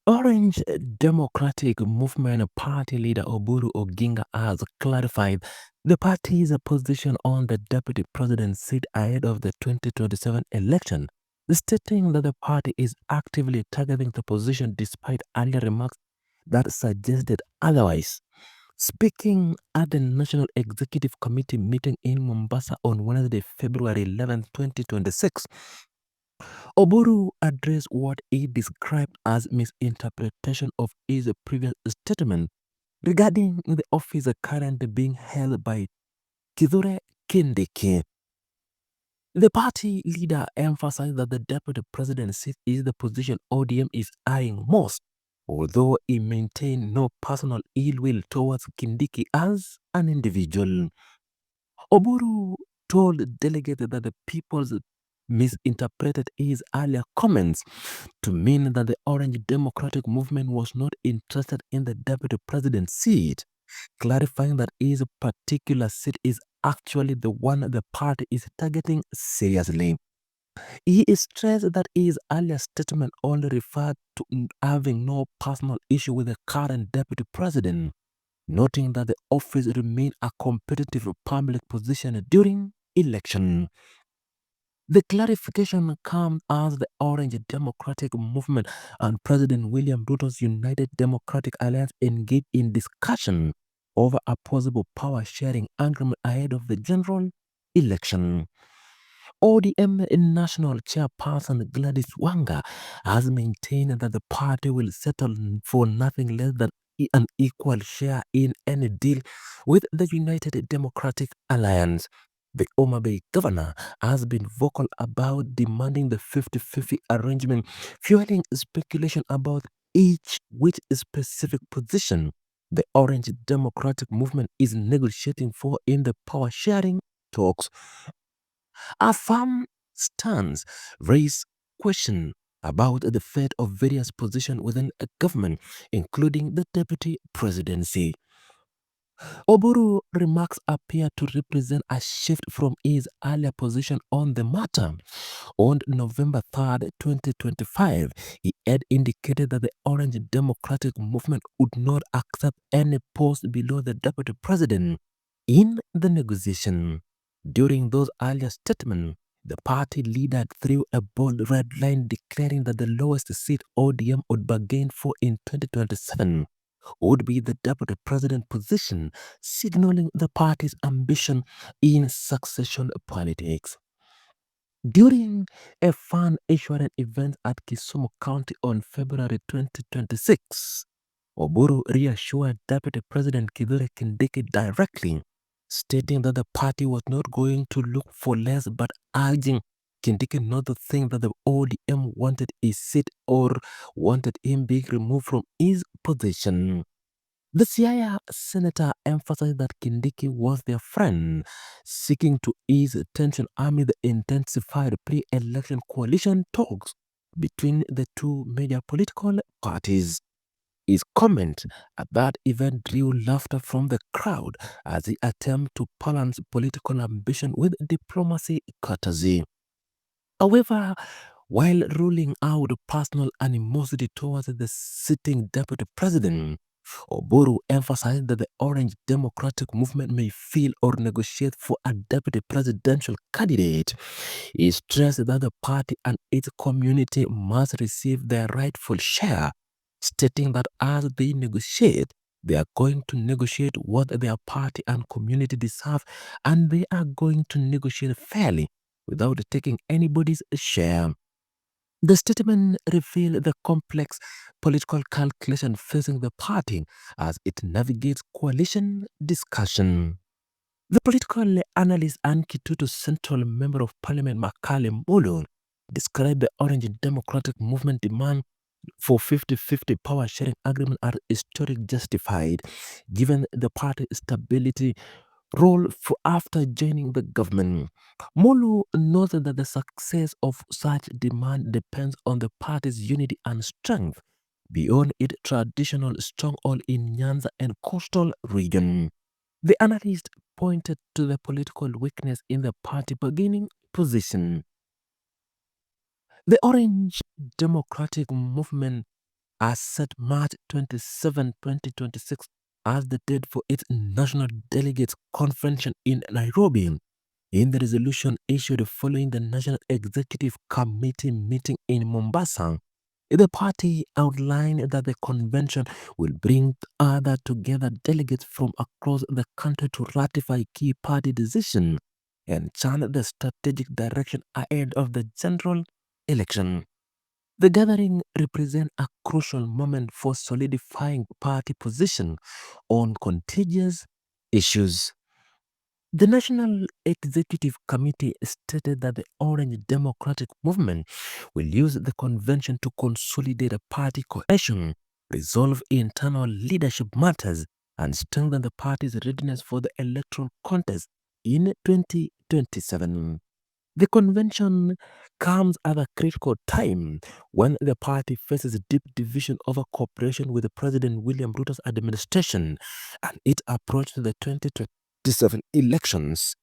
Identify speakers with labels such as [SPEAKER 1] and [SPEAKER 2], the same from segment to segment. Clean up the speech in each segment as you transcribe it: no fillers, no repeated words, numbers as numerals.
[SPEAKER 1] Orange Democratic Movement Party leader Oburu Odinga has clarified the party's position on the deputy president seat ahead of the 2027 election, stating that the party is actively targeting the position despite earlier remarks that suggested otherwise. Speaking at the National Executive Committee meeting in Mombasa on Wednesday, February 11, 2026, Oburu addressed what he described as misinterpretation of his previous statement regarding the office currently being held by Kindiki. The party leader emphasized that the deputy president seat is the position ODM is eyeing most, although he maintained no personal ill will towards Kindiki as an individual. Oburu told delegates that the people's misinterpreted his earlier comments to mean that the Orange Democratic Movement was not interested in the deputy president's seat, clarifying that his particular seat is actually the one the party is targeting seriously. He stressed that his earlier statement only referred to having no personal issue with the current deputy president, noting that the office remained a competitive public position during election. The clarification comes as the Orange Democratic Movement and President William Ruto's United Democratic Alliance engage in discussion over a possible power-sharing agreement ahead of the general election. ODM National Chairperson Gladys Wanga has maintained that the party will settle for nothing less than an equal share in any deal with the United Democratic Alliance. The Homa Bay governor has been vocal about demanding the 50-50 arrangement, fueling speculation about which specific position the Orange Democratic Movement is negotiating for in the power sharing talks. A firm stance raised question about the fate of various positions within a government, including the deputy presidency. Oburu remarks appear to represent a shift from his earlier position on the matter. On November 3rd, 2025, he had indicated that the Orange Democratic Movement would not accept any post below the deputy president in the negotiation. During those earlier statements, the party leader threw a bold red line declaring that the lowest seat ODM would bargain for in 2027 would be the deputy president position, signaling the party's ambition in succession politics. During a fund-issuing event at Kisumu County on February 2026, Oburu reassured Deputy President Kithure Kindiki directly, stating that the party was not going to look for less but urging Kindiki not to think that the ODM wanted his seat or wanted him being removed from his position. The Siaya senator emphasized that Kindiki was their friend, seeking to ease tension amid the intensified pre-election coalition talks between the two major political parties. His comment at that event drew laughter from the crowd as he attempted to balance political ambition with diplomacy courtesy. However, while ruling out personal animosity towards the sitting deputy president, Oburu emphasized that the Orange Democratic Movement may feel or negotiate for a deputy presidential candidate. He stressed that the party and its community must receive their rightful share, stating that as they negotiate, they are going to negotiate what their party and community deserve, and they are going to negotiate fairly without taking anybody's share. The statement revealed the complex political calculation facing the party as it navigates coalition discussion. The political analyst and Kitutu Central Member of Parliament Makale Mbulu described the Orange Democratic Movement demand for 50-50 power sharing agreement as historic justified, given the party's stability role for after joining the government. Molu noted that the success of such demand depends on the party's unity and strength beyond its traditional stronghold in Nyanza and coastal region. The analyst pointed to the political weakness in the party bargaining position. The Orange Democratic Movement has set March 27, 2026 as the date for its National Delegates Convention in Nairobi. In the resolution issued following the National Executive Committee meeting in Mombasa, the party outlined that the convention will bring other together delegates from across the country to ratify key party decisions and chart the strategic direction ahead of the general election. The gathering represents a crucial moment for solidifying party position on contentious issues. The National Executive Committee stated that the Orange Democratic Movement will use the convention to consolidate a party cohesion, resolve internal leadership matters, and strengthen the party's readiness for the electoral contest in 2027. The convention comes at a critical time when the party faces deep division over cooperation with the President William Ruto's administration and its approach to the 2027 elections.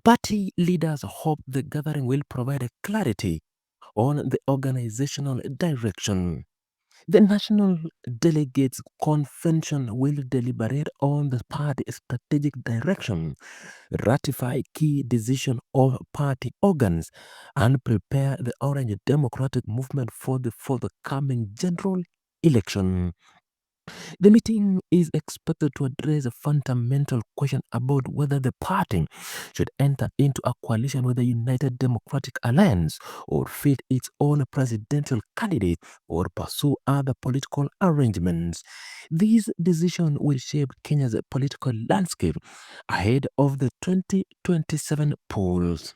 [SPEAKER 1] Party leaders hope the gathering will provide a clarity on the organizational direction. The National Delegates Convention will deliberate on the party's strategic direction, ratify key decisions of party organs, and prepare the Orange Democratic Movement for the forthcoming general election. The meeting is expected to address a fundamental question about whether the party should enter into a coalition with the United Democratic Alliance or field its own presidential candidate or pursue other political arrangements. These decisions will shape Kenya's political landscape ahead of the 2027 polls.